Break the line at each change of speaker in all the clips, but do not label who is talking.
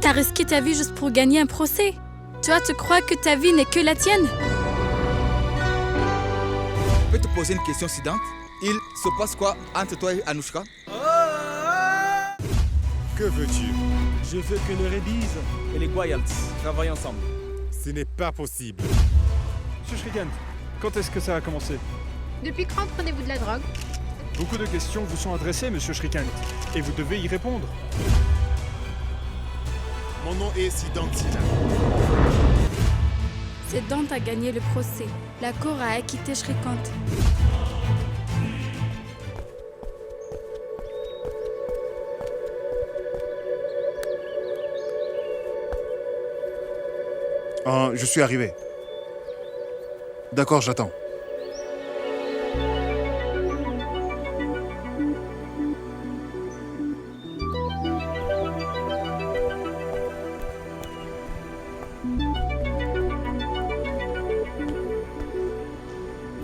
T'as risqué ta vie juste pour gagner un procès. Toi, tu crois que ta vie n'est que la tienne?
Je peux te poser une question, Sidant? Il se passe quoi entre toi et Anushka?
Que veux-tu?
Je veux que le Redis et les Goyals travaillent ensemble.
Ce n'est pas possible.
Monsieur Shrikant, quand est-ce que ça a commencé?
Depuis quand prenez-vous de la drogue?
Beaucoup de questions vous sont adressées, Monsieur Shrikant, et vous devez y répondre.
Mon nom est Siddhant.
C'est Dante a gagné le procès. La cour a acquitté Shrikant.
Je suis arrivé. D'accord, j'attends.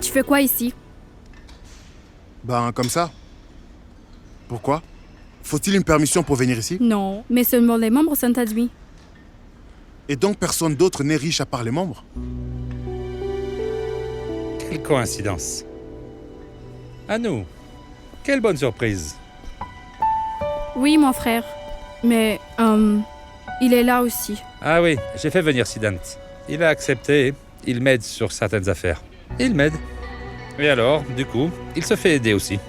Tu fais quoi ici?
Ben, comme ça. Pourquoi? Faut-il une permission pour venir ici?
Non, mais seulement les membres sont admis.
Et donc personne d'autre n'est riche à part les membres?
Quelle coïncidence. À nous. Quelle bonne surprise.
Oui, mon frère. Mais, il est là aussi.
Ah oui, j'ai fait venir Siddhant. Il a accepté, il m'aide sur certaines affaires. Il m'aide. Et alors, du coup, il se fait aider aussi.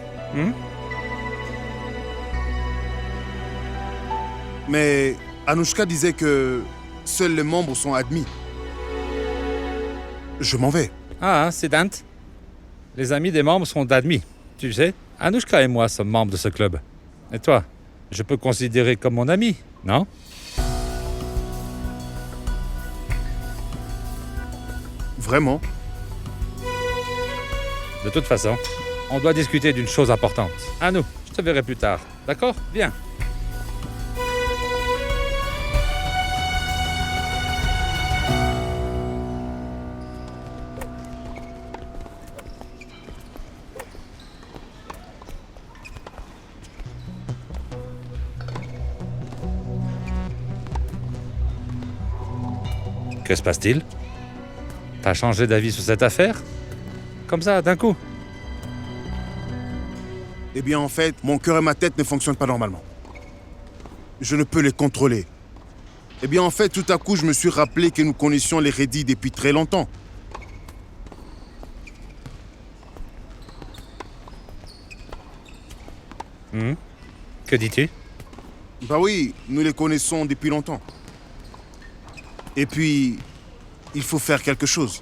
Mais Anushka disait que seuls les membres sont admis. Je m'en vais.
Ah, Siddhant. Les amis des membres sont admis. Tu sais, Anushka et moi sommes membres de ce club. Et toi, je peux considérer comme mon ami, non?
Vraiment?
De toute façon, on doit discuter d'une chose importante. À nous, je te verrai plus tard. D'accord? Viens. Que se passe-t-il? T'as changé d'avis sur cette affaire? Comme ça, d'un coup?
Eh bien, en fait, mon cœur et ma tête ne fonctionnent pas normalement. Je ne peux les contrôler. Eh bien, en fait, tout à coup, je me suis rappelé que nous connaissions les Redis depuis très longtemps.
Que dis-tu?
Bah oui, nous les connaissons depuis longtemps. Et puis, il faut faire quelque chose.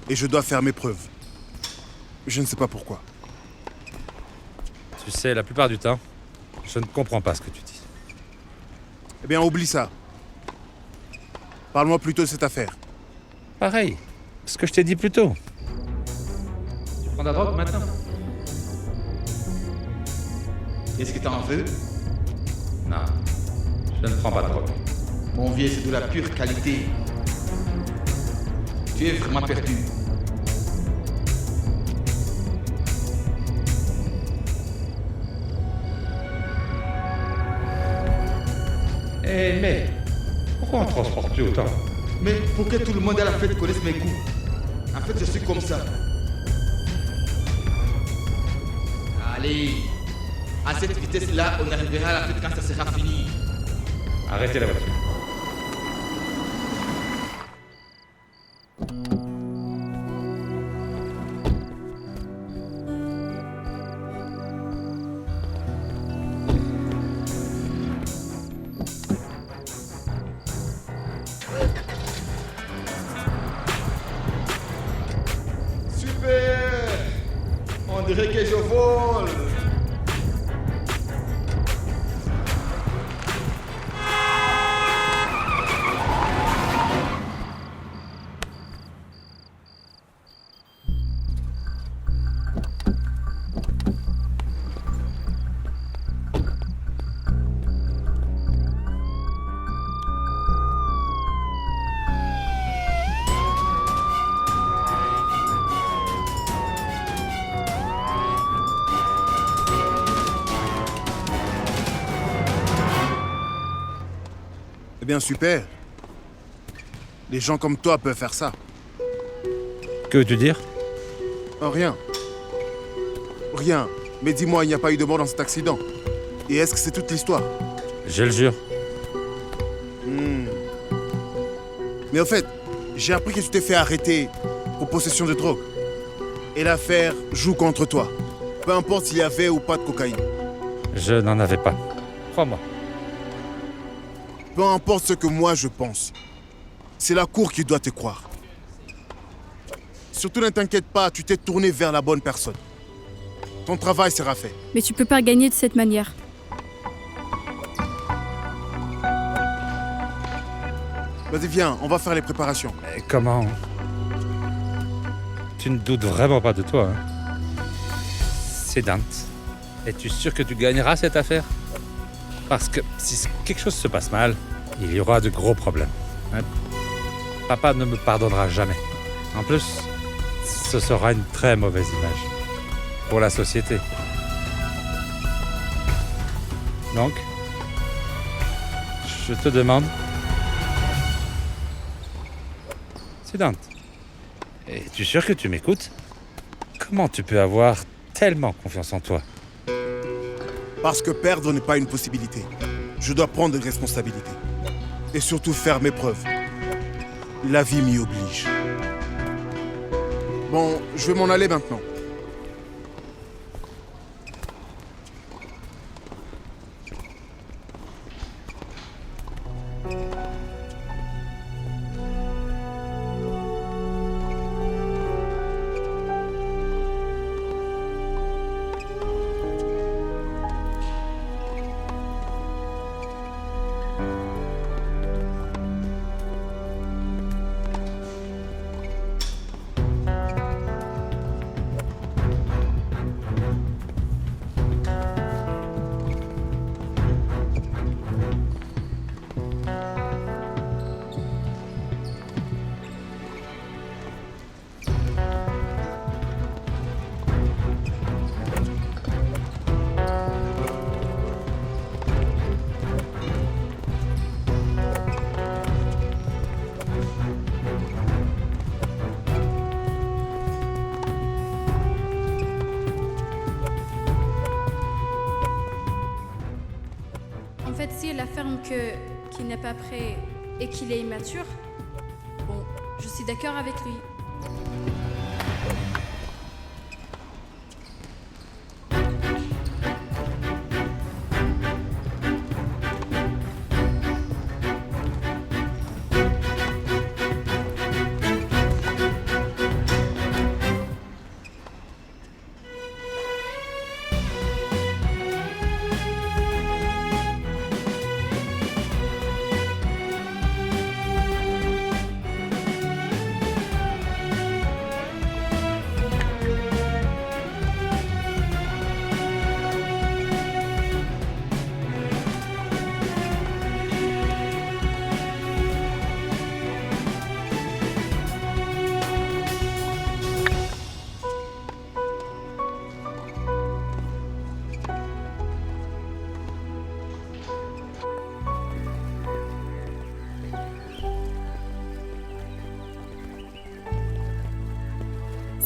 Et je dois faire mes preuves. Je ne sais pas pourquoi.
Tu sais, la plupart du temps, je ne comprends pas ce que tu dis.
Eh bien, oublie ça. Parle-moi plutôt de cette affaire.
Pareil, ce que je t'ai dit plus tôt. Tu prends de la drogue maintenant?
Est-ce que tu en veux?
Non, je ne prends pas de drogue.
Mon vieux, c'est de la pure qualité. Tu es vraiment perdu.
Eh mais, pourquoi on transporte plus autant?
Mais pour que tout le monde à la fête connaisse mes goûts. En fait, je suis comme ça. Allez, à cette vitesse-là, on arrivera à la fête quand ça sera fini.
Arrêtez la voiture.
Super! On dirait que je vole.
bien, super. Les gens comme toi peuvent faire ça.
Que veux-tu dire?
Oh, rien. Rien. Mais dis-moi, il n'y a pas eu de mort dans cet accident. Et est-ce que c'est toute l'histoire?
Je le jure.
Mais au fait, j'ai appris que tu t'es fait arrêter pour possession de drogue. Et l'affaire joue contre toi. Peu importe s'il y avait ou pas de cocaïne.
Je n'en avais pas. Crois-moi.
Peu importe ce que moi je pense. C'est la cour qui doit te croire. Surtout ne t'inquiète pas, tu t'es tourné vers la bonne personne. Ton travail sera fait.
Mais tu peux pas gagner de cette manière.
Vas-y, viens, on va faire les préparations.
Mais comment? Tu ne doutes vraiment pas de toi, hein? C'est Dante. Es-tu sûr que tu gagneras cette affaire? Parce que si quelque chose se passe mal, il y aura de gros problèmes. Hein? Papa ne me pardonnera jamais. En plus, ce sera une très mauvaise image pour la société. Donc, je te demande... C'est Dante. Es-tu sûr que tu m'écoutes? Comment tu peux avoir tellement confiance en toi?
Parce que perdre n'est pas une possibilité. Je dois prendre des responsabilités. Et surtout faire mes preuves. La vie m'y oblige. Bon, je vais m'en aller maintenant.
En fait, si elle affirme qu'il n'est pas prêt et qu'il est immature, bon, je suis d'accord avec lui.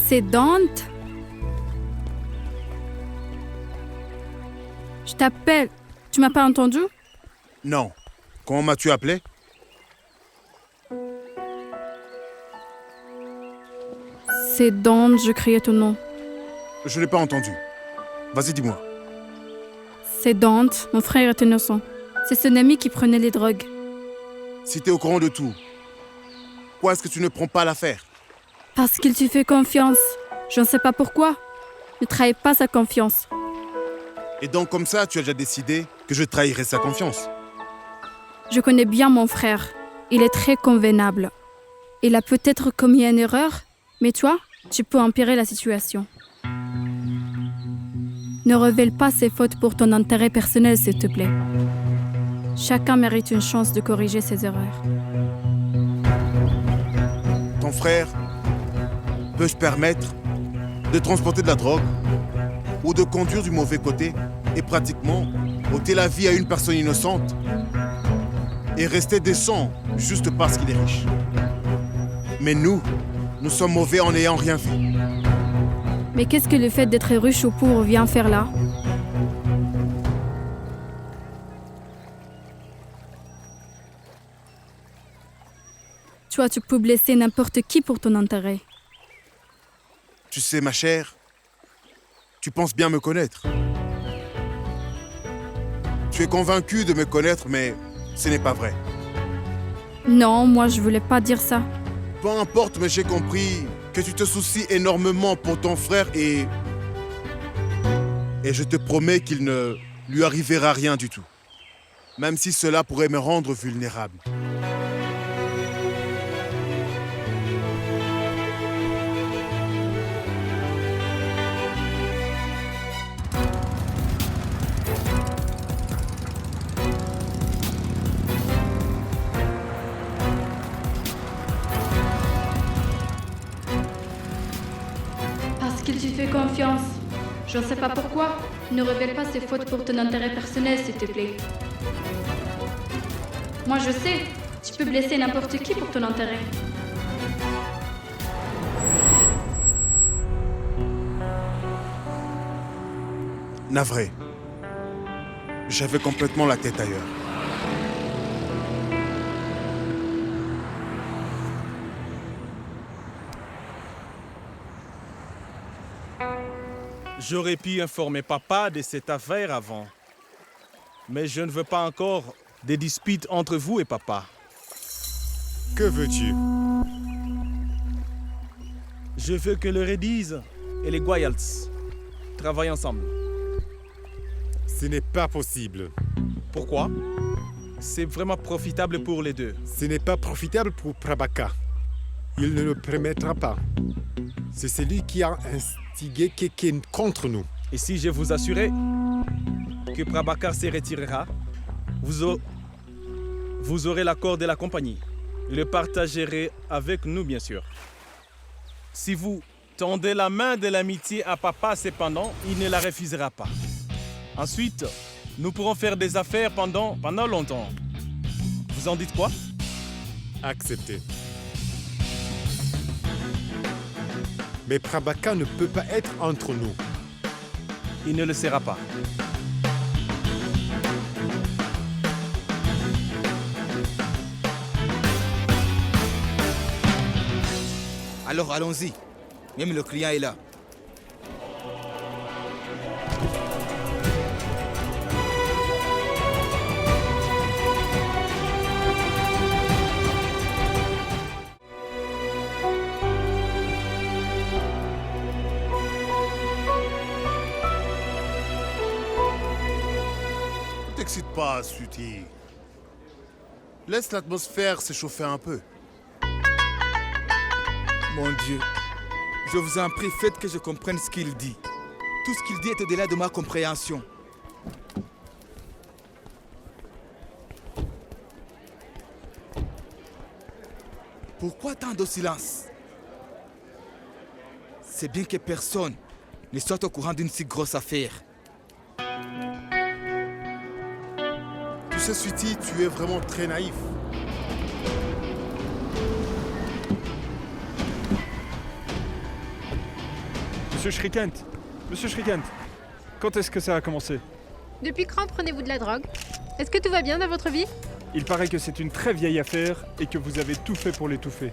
C'est Dante. Je t'appelle. Tu m'as pas entendu?
Non. Comment m'as-tu appelé?
C'est Dante, je criais ton nom.
Je l'ai pas entendu. Vas-y, dis-moi.
C'est Dante, mon frère est innocent. C'est son ami qui prenait les drogues.
Si t'es au courant de tout, pourquoi est-ce que tu ne prends pas l'affaire?
Parce qu'il te fait confiance. Je ne sais pas pourquoi. Ne trahis pas sa confiance.
Et donc comme ça, tu as déjà décidé que je trahirais sa confiance.
Je connais bien mon frère. Il est très convenable. Il a peut-être commis une erreur, mais toi, tu peux empirer la situation. Ne révèle pas ses fautes pour ton intérêt personnel, s'il te plaît. Chacun mérite une chance de corriger ses erreurs.
Ton frère peut se permettre de transporter de la drogue ou de conduire du mauvais côté et pratiquement ôter la vie à une personne innocente. et rester décent juste parce qu'il est riche. Mais nous sommes mauvais en n'ayant rien fait.
Mais qu'est-ce que le fait d'être riche ou pauvre vient faire là? Toi, tu peux blesser n'importe qui pour ton intérêt.
Tu sais, ma chère, tu penses bien me connaître. Tu es convaincue de me connaître, mais ce n'est pas vrai.
Non, moi, je voulais pas dire ça.
Peu importe, mais j'ai compris que tu te soucies énormément pour ton frère et je te promets qu'il ne lui arrivera rien du tout. Même si cela pourrait me rendre vulnérable.
Parce qu'il te fait confiance. Je ne sais pas pourquoi. Ne révèle pas ses fautes pour ton intérêt personnel, s'il te plaît. Moi, je sais. Tu peux blesser n'importe qui pour ton intérêt.
Navré. J'avais complètement la tête ailleurs.
J'aurais pu informer papa de cette affaire avant. Mais je ne veux pas encore des disputes entre vous et papa.
Que veux-tu?
Je veux que le Redis et les Goyals travaillent ensemble.
Ce n'est pas possible.
Pourquoi? C'est vraiment profitable pour les deux.
Ce n'est pas profitable pour Prabhakar. Il ne le permettra pas. C'est celui qui a instigé quelqu'un contre nous.
Et si je vous assurais que Prabhakar se retirera, vous aurez l'accord de la compagnie. Et le partagerez avec nous, bien sûr. Si vous tendez la main de l'amitié à papa, cependant, il ne la refusera pas. Ensuite, nous pourrons faire des affaires pendant longtemps. Vous en dites quoi?
Accepté. Mais Prabhakar ne peut pas être entre nous.
Il ne le sera pas.
Alors allons-y. Même le client est là.
Ne t'excite pas, Sweetie. Laisse l'atmosphère s'échauffer un peu.
Mon Dieu, je vous en prie, faites que je comprenne ce qu'il dit. Tout ce qu'il dit est au-delà de ma compréhension. Pourquoi tant de silence? C'est bien que personne ne soit au courant d'une si grosse affaire.
Tu sais, Sweetie, tu es vraiment très naïf.
Monsieur Shrikant, quand est-ce que ça a commencé?
Depuis quand prenez-vous de la drogue? Est-ce que tout va bien dans votre vie?
Il paraît que c'est une très vieille affaire et que vous avez tout fait pour l'étouffer.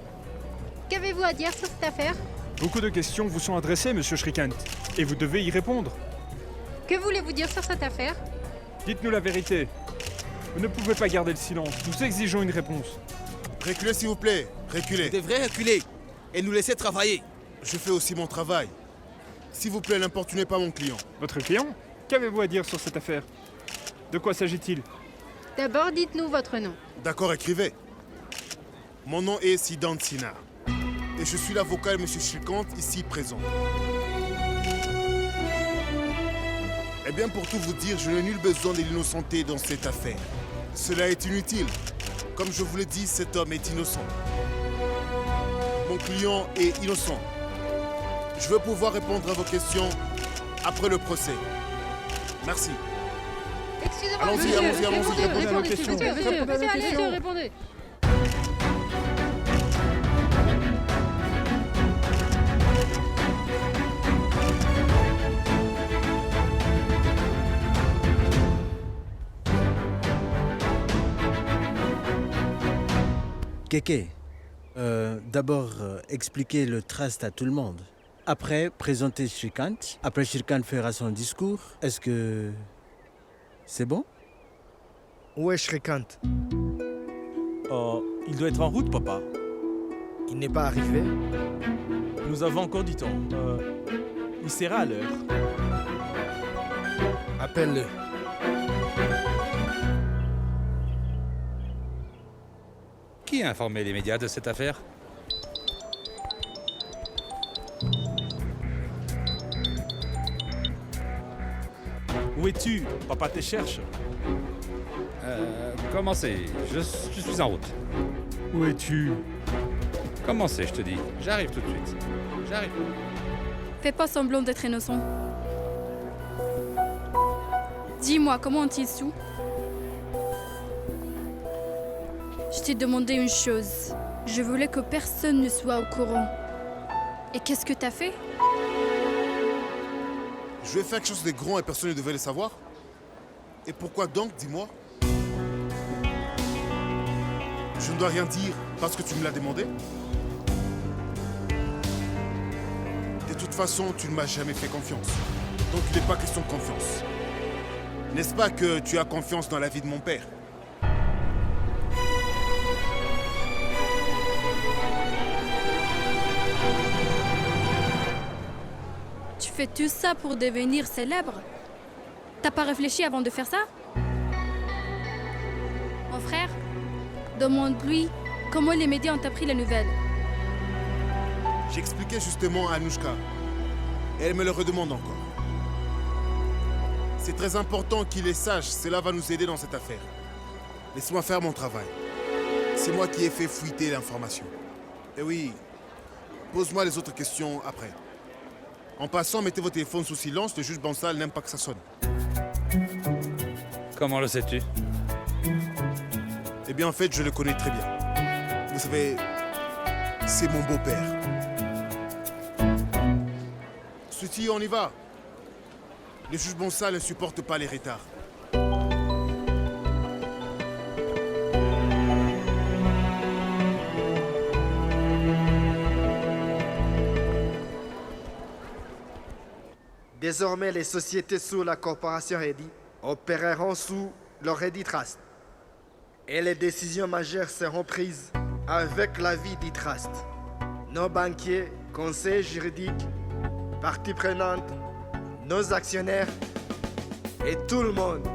Qu'avez-vous à dire sur cette affaire?
Beaucoup de questions vous sont adressées, Monsieur Shrikant, et vous devez y répondre.
Que voulez-vous dire sur cette affaire?
Dites-nous la vérité. Vous ne pouvez pas garder le silence. Nous exigeons une réponse.
Reculez, s'il vous plaît. Reculez.
Vous devrez reculer et nous laisser travailler.
Je fais aussi mon travail. S'il vous plaît, n'importunez pas mon client.
Votre client? Qu'avez-vous à dire sur cette affaire? De quoi s'agit-il?
D'abord, dites-nous votre nom.
D'accord, écrivez. Mon nom est Siddhant Sinha. Et je suis l'avocat de M. Shrikant, ici présent. Eh bien, pour tout vous dire, je n'ai nul besoin de l'innocenté dans cette affaire. Cela est inutile. Comme je vous l'ai dit, cet homme est innocent. Mon client est innocent. Je veux pouvoir répondre à vos questions après le procès. Merci.
excusez-moi.
Allons-y,
monsieur,
allons-y, allons-y,
monsieur,
répondez
à nos
répondez,
questions.
monsieur, monsieur,
Répondez à nos
monsieur, allez,
questions.
monsieur, répondez.
Kéké, d'abord expliquer le trust à tout le monde. Après, présenter Shrikant. Après, Shrikant fera son discours. Est-ce que c'est bon?
Où est Shrikant?
Il doit être en route, papa.
Il n'est pas arrivé?
Nous avons encore du temps. Il sera à l'heure.
Appelle-le.
Qui a informé les médias de cette affaire?
Où es-tu? Papa te cherche.
Comment c'est? Je suis en route.
Où es-tu?
Comment c'est, je te dis? J'arrive tout de suite. J'arrive.
Fais pas semblant d'être innocent. Dis-moi, comment ont-ils su? Je t'ai demandé une chose. Je voulais que personne ne soit au courant. Et qu'est-ce que t'as fait?
Je vais faire quelque chose de grand et personne ne devait le savoir. Et pourquoi donc, dis-moi? Je ne dois rien dire parce que tu me l'as demandé? De toute façon, tu ne m'as jamais fait confiance. Donc il n'est pas question de confiance. N'est-ce pas que tu as confiance dans la vie de mon père?
Tu fais tout ça pour devenir célèbre? T'as pas réfléchi avant de faire ça? Mon frère, demande-lui comment les médias ont appris la nouvelle.
J'expliquais justement à Anouchka. Et elle me le redemande encore. C'est très important qu'il les sache, cela va nous aider dans cette affaire. Laisse-moi faire mon travail. C'est moi qui ai fait fuiter l'information. Et oui, pose-moi les autres questions après. En passant, mettez vos téléphones sous silence, le juge Bansal n'aime pas que ça sonne.
Comment le sais-tu?
Eh bien, en fait, je le connais très bien. Vous savez, c'est mon beau-père. Souti, on y va. Le juge Bansal ne supporte pas les retards.
Désormais, les sociétés sous la corporation Reddy opéreront sous le Reddy Trust. Et les décisions majeures seront prises avec l'avis du Trust. Nos banquiers, conseils juridiques, parties prenantes, nos actionnaires et tout le monde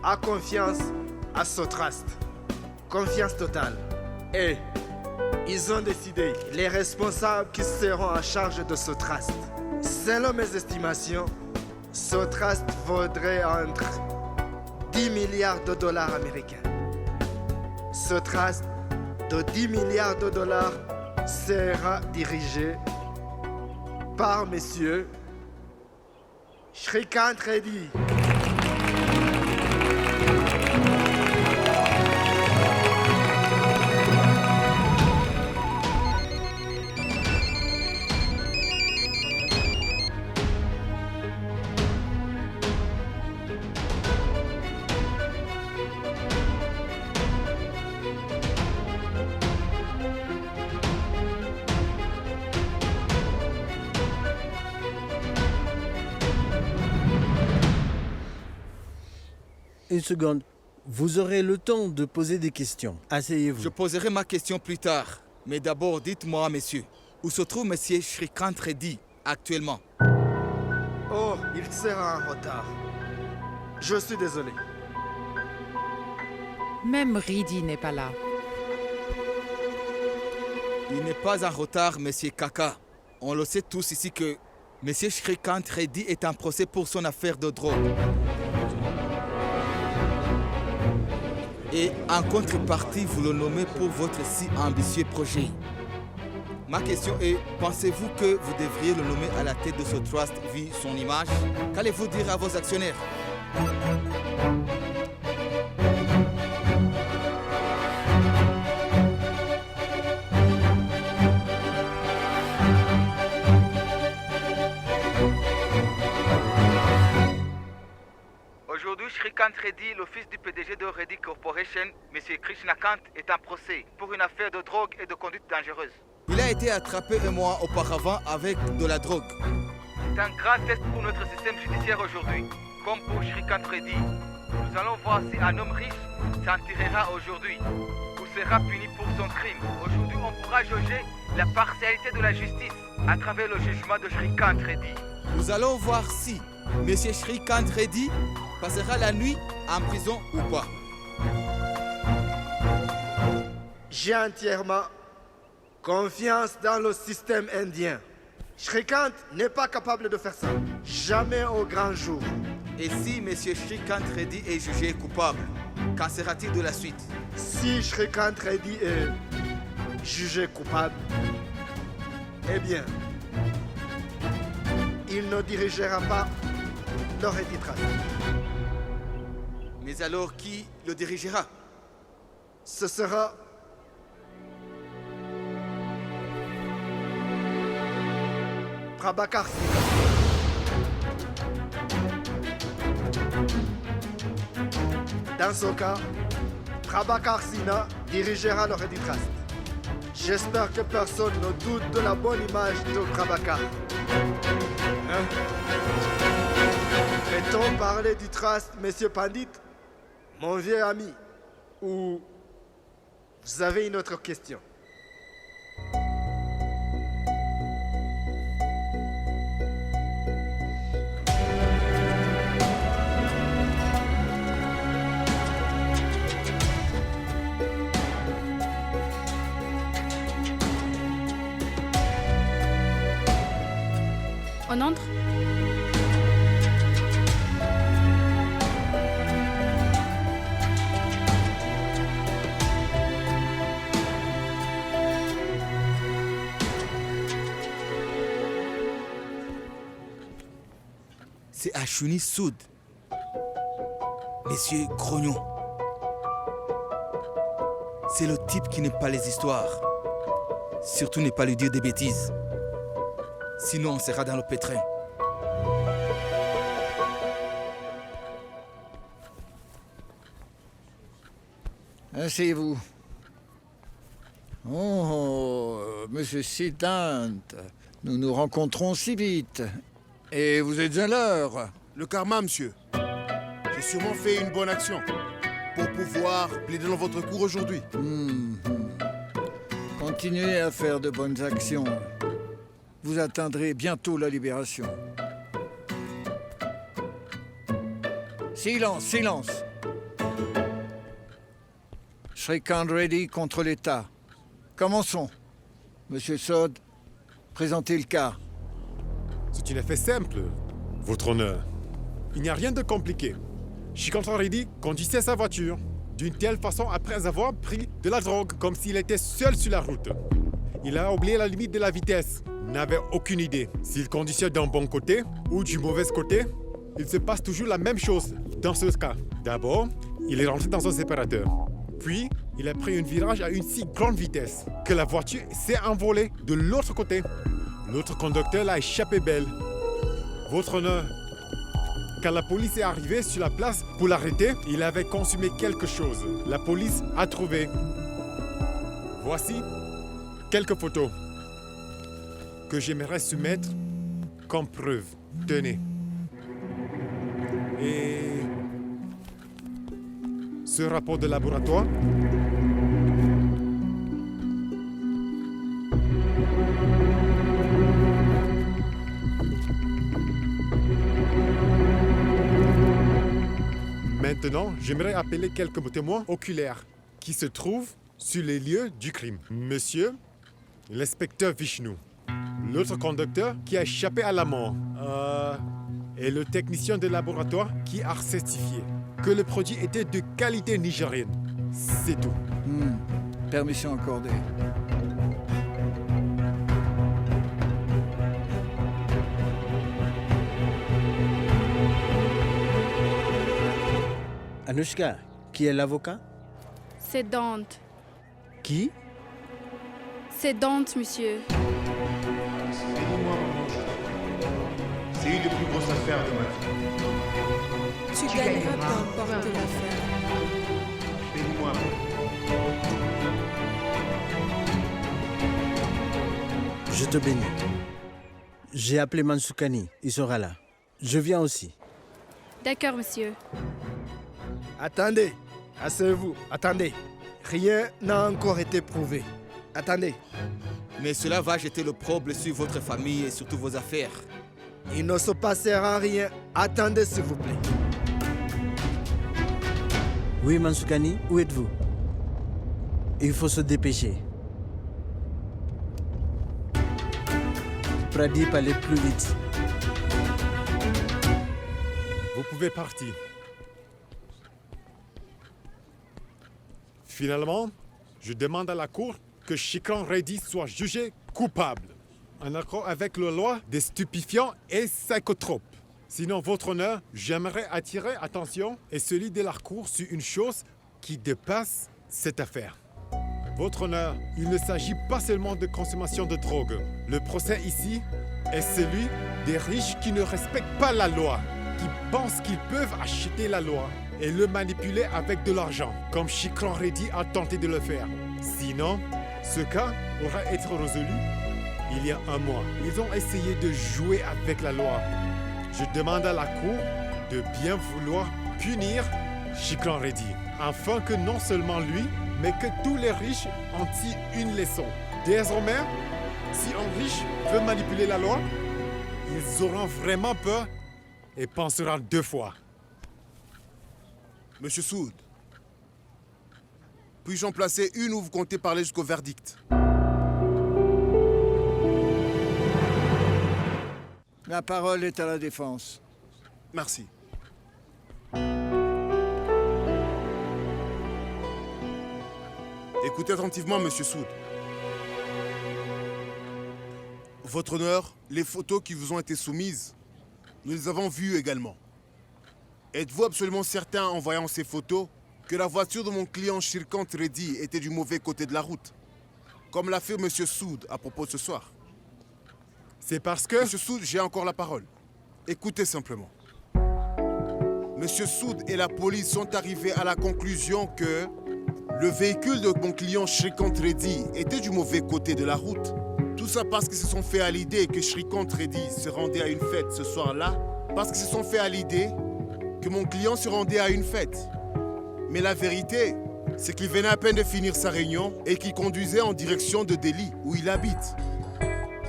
a confiance à ce Trust. Confiance totale. Et ils ont décidé les responsables qui seront en charge de ce Trust. Selon mes estimations, ce trust vaudrait entre 10 milliards de dollars américains. Ce trust de 10 milliards de dollars sera dirigé par Monsieur Shrikant Reddy.
Une seconde. Vous aurez le temps de poser des questions. Asseyez-vous.
Je poserai ma question plus tard. Mais d'abord, dites-moi, messieurs, où se trouve monsieur Shrikant Reddy actuellement?
Oh, il sera en retard. Je suis désolé.
Même Reddy n'est pas là.
Il n'est pas en retard, monsieur Kaka. On le sait tous ici que monsieur Shrikant Reddy est en procès pour son affaire de drogue. Et en contrepartie, vous le nommez pour votre si ambitieux projet. Ma question est, pensez-vous que vous devriez le nommer à la tête de ce trust vu son image? Qu'allez-vous dire à vos actionnaires? Reddy, le fils du PDG de Reddy Corporation, M. Krishnakant, est en procès pour une affaire de drogue et de conduite dangereuse. Il a été attrapé un mois auparavant avec de la drogue. C'est un grand test pour notre système judiciaire aujourd'hui. Comme pour Shrikant Reddy, nous allons voir si un homme riche s'en tirera aujourd'hui ou sera puni pour son crime. Aujourd'hui, on pourra juger la partialité de la justice à travers le jugement de Shrikant Reddy. Nous allons voir si M. Shrikant Reddy passera la nuit en prison ou pas.
J'ai entièrement confiance dans le système indien. Shrikant n'est pas capable de faire ça. Jamais au grand jour.
Et si M. Shrikant Reddy est jugé coupable, qu'en sera-t-il de la suite?
Si Shrikant Reddy est jugé coupable, eh bien, il ne dirigera pas le Reddy Trust.
Mais alors qui le dirigera?
Ce sera Prabhakar Singh. Dans ce cas, Prabhakar Singh dirigera le Reddy Trust. J'espère que personne ne doute de la bonne image de Prabhakar. Hein? Peut-on parler du Trust, Monsieur Pandit, mon vieux ami? Ou vous avez une autre question?
On entre?
C'est Ashwini Sood. Monsieur Grognon. C'est le type qui n'aime pas les histoires. Surtout ne pas lui dire des bêtises. Sinon, on sera dans le pétrin.
Asseyez-vous. Oh, monsieur Siddhant, nous nous rencontrons si vite. Et vous êtes à l'heure.
Le karma, monsieur. J'ai sûrement fait une bonne action pour pouvoir plaider dans votre cour aujourd'hui.
Continuez à faire de bonnes actions. Vous atteindrez bientôt la libération. Silence, silence. Shrikant Reddy contre l'État. Commençons. Monsieur Sod, présentez le cas.
C'est une affaire simple, votre honneur. Il n'y a rien de compliqué. Shrikant Reddy conduisait sa voiture d'une telle façon après avoir pris de la drogue, comme s'il était seul sur la route. Il a oublié la limite de la vitesse. N'avait aucune idée s'il conduisait d'un bon côté ou du mauvais côté. Il se passe toujours la même chose dans ce cas. D'abord, il est rentré dans un séparateur. Puis, il a pris un virage à une si grande vitesse que la voiture s'est envolée de l'autre côté. L'autre conducteur l'a échappé belle. Votre honneur, quand la police est arrivée sur la place pour l'arrêter, il avait consumé quelque chose. La police a trouvé. Voici quelques photos que j'aimerais soumettre comme preuve. Tenez. Et ce rapport de laboratoire. Maintenant, j'aimerais appeler quelques témoins oculaires qui se trouvent sur les lieux du crime. Monsieur, l'inspecteur Vishnu, l'autre conducteur qui a échappé à la mort, et le technicien de laboratoire qui a certifié que le produit était de qualité nigérienne. C'est tout.
Permission accordée.
Anushka, qui est l'avocat?
C'est Dante.
Qui?
C'est Dante, monsieur.
C'est une des plus grosses affaires de ma vie.
Tu gagneras peu importe l'affaire.
Bénis-moi.
Je te bénis. J'ai appelé Mansoukani, il sera là. Je viens aussi.
D'accord, monsieur.
Attendez, asseyez-vous, attendez. Rien n'a encore été prouvé. Attendez.
Mais cela va jeter l'opprobre sur votre famille et surtout vos affaires.
Il ne se passera rien. Attendez, s'il vous plaît.
Oui, Mansoukani, où êtes-vous? Il faut se dépêcher. Pradip, allez plus vite.
Vous pouvez partir. Finalement, je demande à la cour que Shrikant Reddy soit jugé coupable, en accord avec la loi des stupéfiants et psychotropes. Sinon, votre honneur, j'aimerais attirer attention et celui de la cour sur une chose qui dépasse cette affaire. Votre honneur, il ne s'agit pas seulement de consommation de drogue. Le procès ici est celui des riches qui ne respectent pas la loi, qui pensent qu'ils peuvent acheter la loi et le manipuler avec de l'argent, comme Shrikant Reddy a tenté de le faire. Sinon, ce cas aura été résolu il y a un mois. Ils ont essayé de jouer avec la loi. Je demande à la cour de bien vouloir punir Shrikant Reddy, afin que non seulement lui, mais que tous les riches en tirent une leçon. Désormais, si un riche veut manipuler la loi, ils auront vraiment peur et penseront deux fois.
Monsieur Soud, puis-je en placer une ou vous comptez parler jusqu'au verdict?
La parole est à la défense.
Merci. Écoutez attentivement, Monsieur Soud. Votre honneur, les photos qui vous ont été soumises, nous les avons vues également. Êtes-vous absolument certain, en voyant ces photos, que la voiture de mon client Shrikant Reddy était du mauvais côté de la route, comme l'a fait Monsieur Soud à propos de ce soir?
C'est parce que...
Monsieur Soud, j'ai encore la parole. Écoutez simplement. Monsieur Soud et la police sont arrivés à la conclusion que le véhicule de mon client Shrikant Reddy était du mauvais côté de la route. Tout ça parce qu'ils se sont fait à l'idée que Shrikant Reddy se rendait à une fête ce soir-là, parce qu'ils se sont fait à l'idée que mon client se rendait à une fête. Mais la vérité, c'est qu'il venait à peine de finir sa réunion et qu'il conduisait en direction de Delhi, où il habite.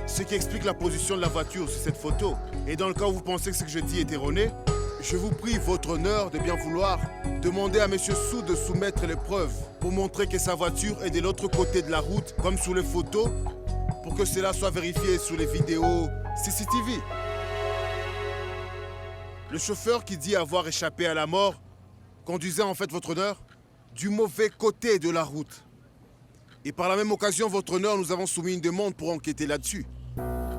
Ce qui explique la position de la voiture sur cette photo. Et dans le cas où vous pensez que ce que je dis est erroné, je vous prie, votre honneur, de bien vouloir demander à Monsieur Soud de soumettre les preuves pour montrer que sa voiture est de l'autre côté de la route, comme sur les photos, pour que cela soit vérifié sur les vidéos CCTV. Le chauffeur qui dit avoir échappé à la mort conduisait en fait, votre honneur, du mauvais côté de la route. Et par la même occasion, votre honneur, nous avons soumis une demande pour enquêter là-dessus.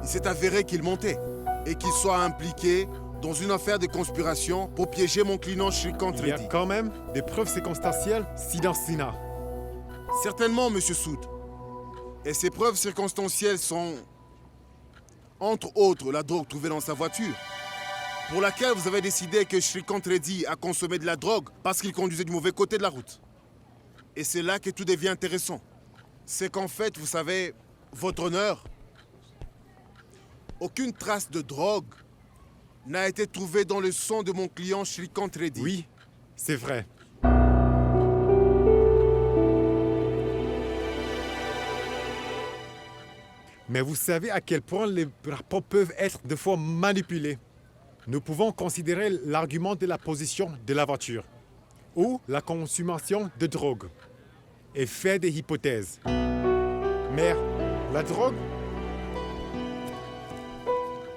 Il s'est avéré qu'il montait et qu'il soit impliqué dans une affaire de conspiration pour piéger mon client Shrikant Reddy.
Il y a quand même des preuves circonstancielles Sina.
Certainement, Monsieur Soud. Et ces preuves circonstancielles sont, entre autres, la drogue trouvée dans sa voiture, pour laquelle vous avez décidé que Shrikant Reddy a consommé de la drogue parce qu'il conduisait du mauvais côté de la route. Et c'est là que tout devient intéressant. C'est qu'en fait, vous savez, votre honneur, aucune trace de drogue n'a été trouvée dans le sang de mon client Shrikant Reddy.
Oui, c'est vrai. Mais vous savez à quel point les rapports peuvent être de fois manipulés. Nous pouvons considérer l'argument de la position de la voiture ou la consommation de drogue et faire des hypothèses. Mais la drogue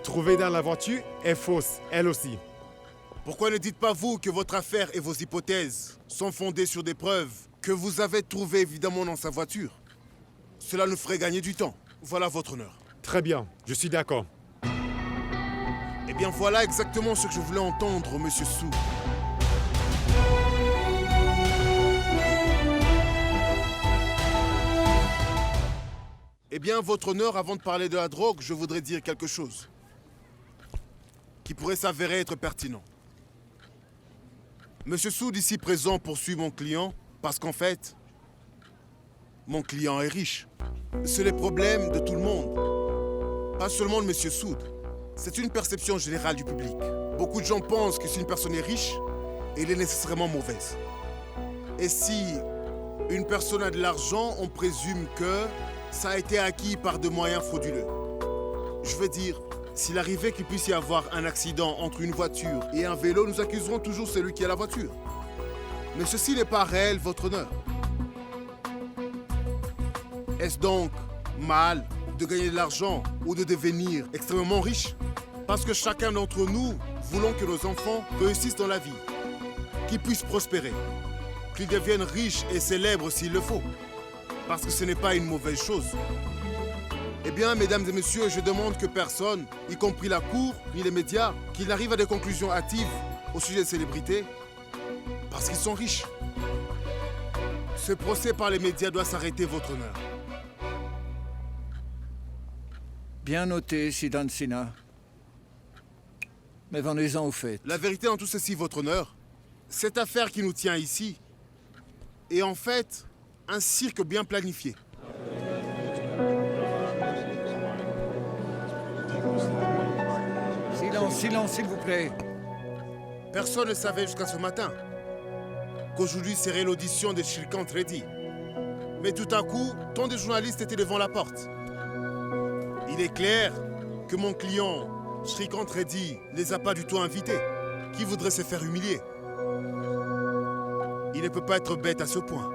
trouvée dans la voiture est fausse, elle aussi.
Pourquoi ne dites pas vous que votre affaire et vos hypothèses sont fondées sur des preuves que vous avez trouvées évidemment dans sa voiture? Cela nous ferait gagner du temps. Voilà votre honneur.
Très bien, je suis d'accord.
Eh bien voilà exactement ce que je voulais entendre, Monsieur Soud. Eh bien, votre honneur, avant de parler de la drogue, je voudrais dire quelque chose. qui pourrait s'avérer être pertinent. Monsieur Soud, ici présent, poursuit mon client parce qu'en fait, mon client est riche. C'est le problème de tout le monde. Pas seulement de Monsieur Soud. C'est une perception générale du public. Beaucoup de gens pensent que si une personne est riche, elle est nécessairement mauvaise. Et si une personne a de l'argent, on présume que ça a été acquis par de moyens frauduleux. Je veux dire, s'il arrivait qu'il puisse y avoir un accident entre une voiture et un vélo, nous accuserons toujours celui qui a la voiture. Mais ceci n'est pas réel, votre honneur. Est-ce donc mal de gagner de l'argent ou de devenir extrêmement riche? Parce que chacun d'entre nous voulons que nos enfants réussissent dans la vie, qu'ils puissent prospérer, qu'ils deviennent riches et célèbres s'il le faut. Parce que ce n'est pas une mauvaise chose. Eh bien, mesdames et messieurs, je demande que personne, y compris la cour, ni les médias, qu'ils n'arrivent à des conclusions hâtives au sujet des célébrités, parce qu'ils sont riches. Ce procès par les médias doit s'arrêter, votre honneur.
Bien noté, Sidan Sina. Mais venez-en au fait.
La vérité en tout ceci, votre honneur, cette affaire qui nous tient ici est en fait un cirque bien planifié.
Silence, silence, s'il vous plaît.
Personne ne savait jusqu'à ce matin qu'aujourd'hui serait l'audition de Shrikant Reddy. Mais tout à coup, tant de journalistes étaient devant la porte. Il est clair que mon client, Shrikant Reddy, ne les a pas du tout invités. Qui voudrait se faire humilier? Il ne peut pas être bête à ce point.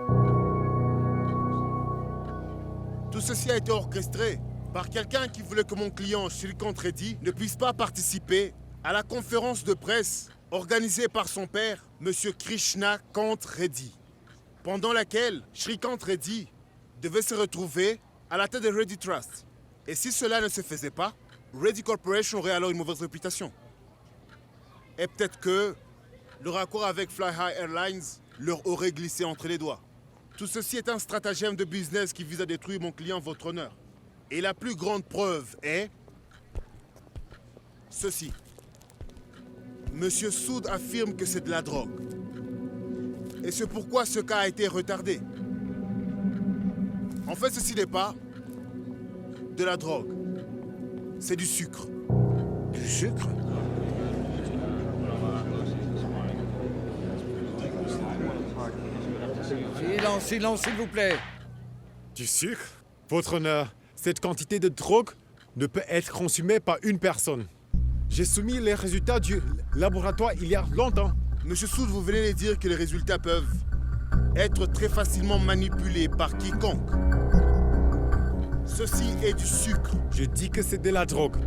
Tout ceci a été orchestré par quelqu'un qui voulait que mon client, Shrikant Reddy, ne puisse pas participer à la conférence de presse organisée par son père, M. Krishna Kant Reddy, pendant laquelle Shrikant Reddy devait se retrouver à la tête de Reddy Trust. Et si cela ne se faisait pas, Reddy Corporation aurait alors une mauvaise réputation. Et peut-être que le raccord avec Fly High Airlines leur aurait glissé entre les doigts. Tout ceci est un stratagème de business qui vise à détruire mon client, votre honneur. Et la plus grande preuve est ceci. Monsieur Soud affirme que c'est de la drogue. Et c'est pourquoi ce cas a été retardé. En fait, ceci n'est pas de la drogue. C'est du sucre.
Du sucre? Silence, silence, s'il vous plaît.
Du sucre? Votre honneur, cette quantité de drogue ne peut être consommée par une personne. J'ai soumis les résultats du laboratoire il y a longtemps.
Monsieur Soud, vous venez de dire que les résultats peuvent être très facilement manipulés par quiconque. Ceci est du sucre.
Je dis que c'est de la drogue.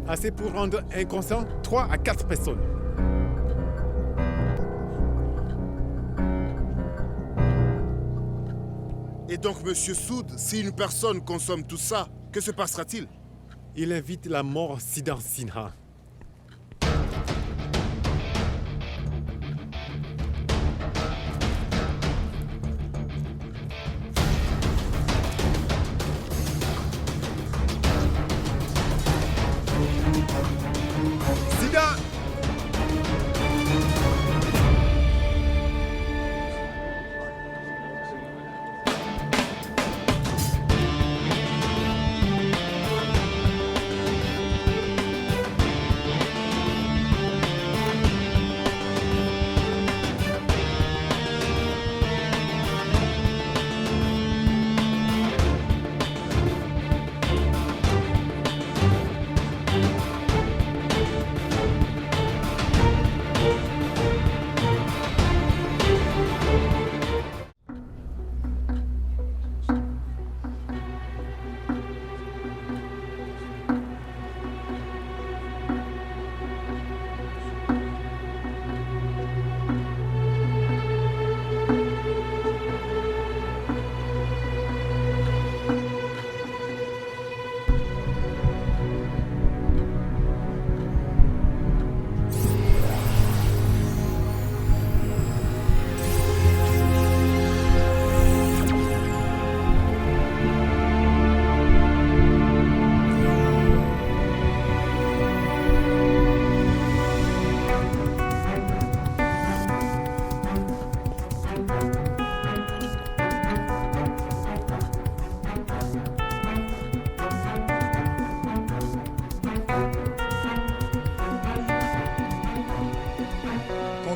Assez pour rendre inconscient 3 à 4 personnes.
Et donc, Monsieur Soud, si une personne consomme tout ça, que se passera-t-il?
Il invite la mort Siddhar Sinha.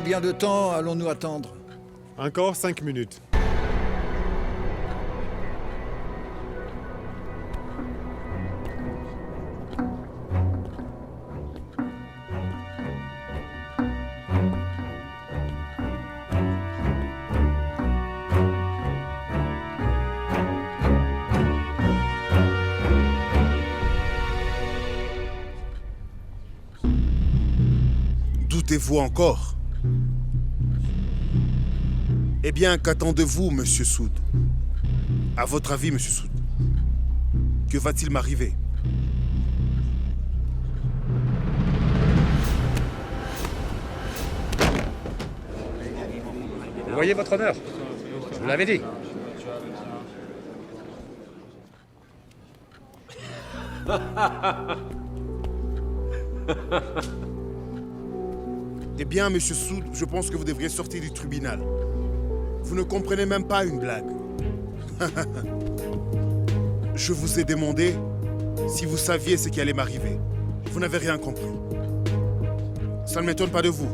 Combien de temps allons-nous attendre?
Encore 5 minutes.
Doutez-vous encore? Eh bien, qu'attendez-vous, Monsieur Soud? À votre avis, Monsieur Soud, que va-t-il m'arriver?
Vous voyez, votre honneur, je vous l'avais dit.
Eh bien, Monsieur Soud, je pense que vous devriez sortir du tribunal. Vous ne comprenez même pas une blague. Je vous ai demandé si vous saviez ce qui allait m'arriver. Vous n'avez rien compris. Ça ne m'étonne pas de vous.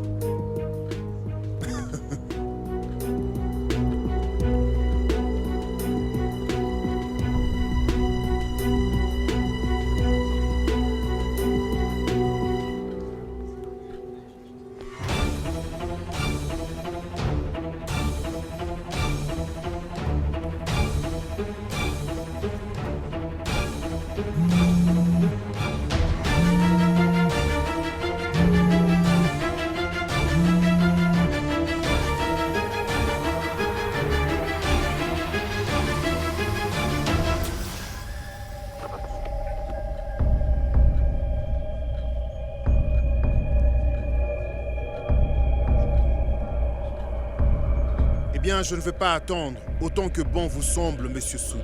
Eh bien, je ne vais pas attendre autant que bon vous semble, Monsieur Soud.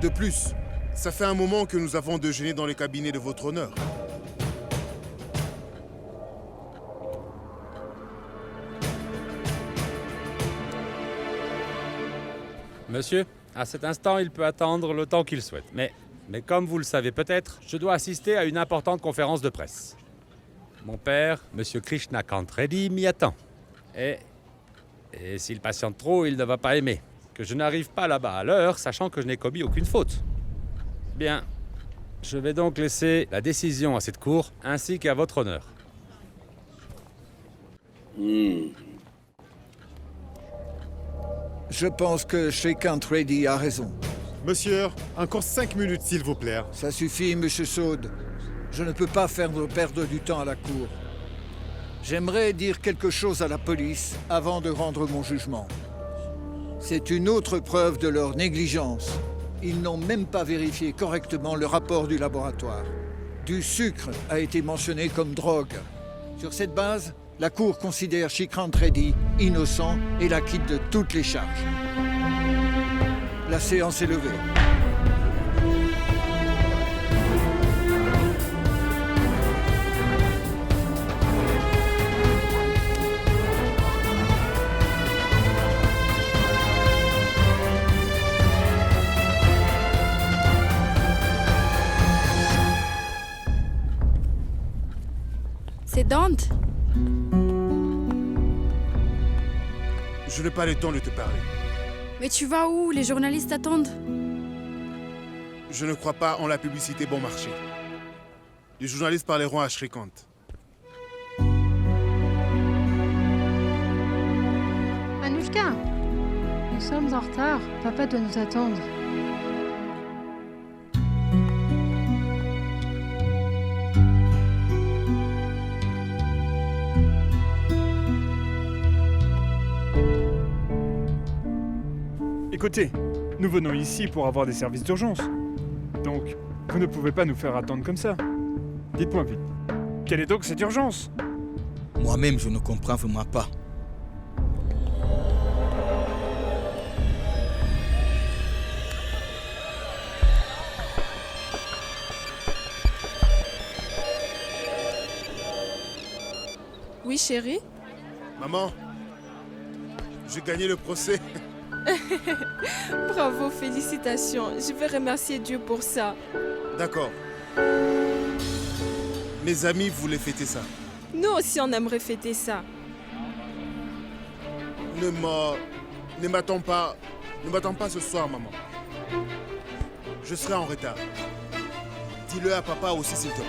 De plus, ça fait un moment que nous avons déjeuné dans le cabinet de votre honneur.
Monsieur, à cet instant, il peut attendre le temps qu'il souhaite. Mais comme vous le savez peut-être, je dois assister à une importante conférence de presse. Mon père, Monsieur Krishnakant Reddy, m'y attend. Et s'il patiente trop, il ne va pas aimer que je n'arrive pas là-bas à l'heure, sachant que je n'ai commis aucune faute. Bien, je vais donc laisser la décision à cette cour, ainsi qu'à votre honneur.
Je pense que Shrikant Reddy a raison.
Monsieur, encore 5 minutes, s'il vous plaît.
Ça suffit, Monsieur Soud. Je ne peux pas faire perdre du temps à la cour. J'aimerais dire quelque chose à la police avant de rendre mon jugement. C'est une autre preuve de leur négligence. Ils n'ont même pas vérifié correctement le rapport du laboratoire. Du sucre a été mentionné comme drogue. Sur cette base, la Cour considère Shrikant Reddy innocent et l'acquitte de toutes les charges. La séance est levée.
C'est Dante.
Je n'ai pas le temps de te parler.
Mais tu vas où? Les journalistes attendent.
Je ne crois pas en la publicité bon marché. Les journalistes parleront à Shrikant.
Anushka, nous sommes en retard. Papa doit nous attendre.
Écoutez, nous venons ici pour avoir des services d'urgence. Donc, vous ne pouvez pas nous faire attendre comme ça. Dites-moi vite, quelle est donc cette urgence?
Moi-même, je ne comprends vraiment pas.
Oui, chérie?
Maman, j'ai gagné le procès.
Bravo, félicitations. Je vais remercier Dieu pour ça.
D'accord. Mes amis voulaient fêter ça.
Nous aussi, on aimerait fêter ça.
Ne m'attends pas ce soir, maman. Je serai en retard. Dis-le à papa aussi, s'il te plaît.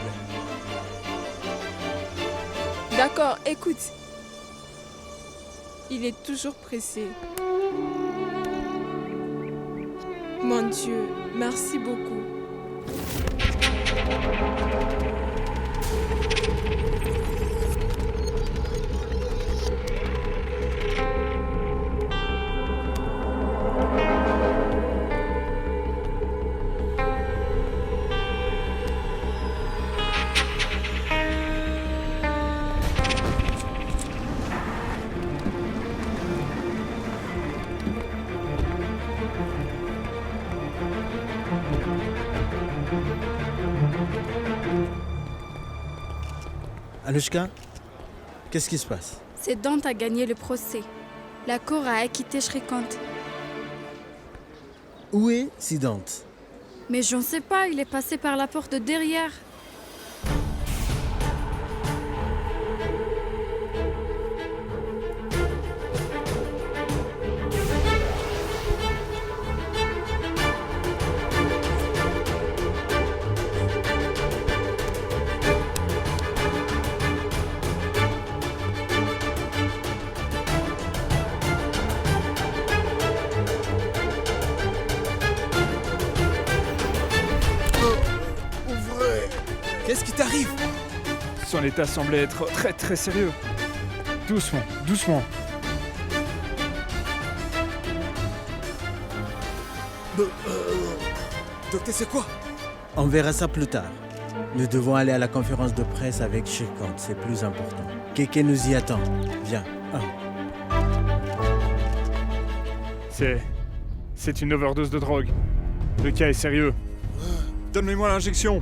D'accord, écoute. Il est toujours pressé. Mon Dieu, merci beaucoup.
Anushka, qu'est-ce qui se passe?
C'est Dante a gagné le procès. La cour a acquitté Shrikant.
Où est Dante?
Mais j'en sais pas, il est passé par la porte de derrière.
Qu'est-ce qui t'arrive?
Son état semblait être très très sérieux. Doucement, doucement.
Docteur, c'est quoi?
On verra ça plus tard. Nous devons aller à la conférence de presse avec Shrikant, c'est plus important. Keke nous y attend. Viens.
C'est une overdose de drogue. Le cas est sérieux. Donne-moi l'injection.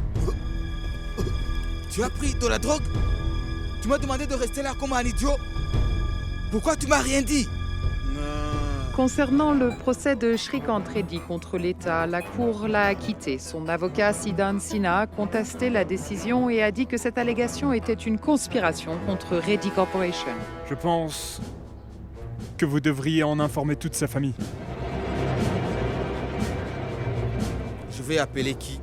Tu as pris de la drogue? Tu m'as demandé de rester là comme un idiot? Pourquoi tu m'as rien dit?
Concernant le procès de Shrikant Reddy contre l'État, la Cour l'a acquitté. Son avocat Siddhant Sinha a contesté la décision et a dit que cette allégation était une conspiration contre Reddy Corporation.
Je pense que vous devriez en informer toute sa famille.
Je vais appeler qui?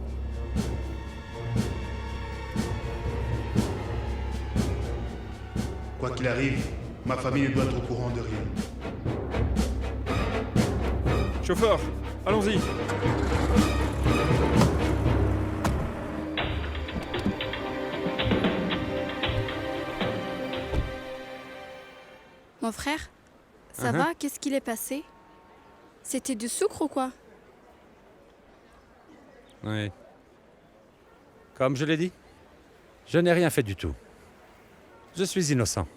Quoi qu'il arrive, ma famille ne doit être au courant de rien.
Chauffeur, allons-y.
Mon frère, ça va? Qu'est-ce qu'il est passé? C'était du sucre ou quoi?
Oui. Comme je l'ai dit, je n'ai rien fait du tout. Je suis innocent.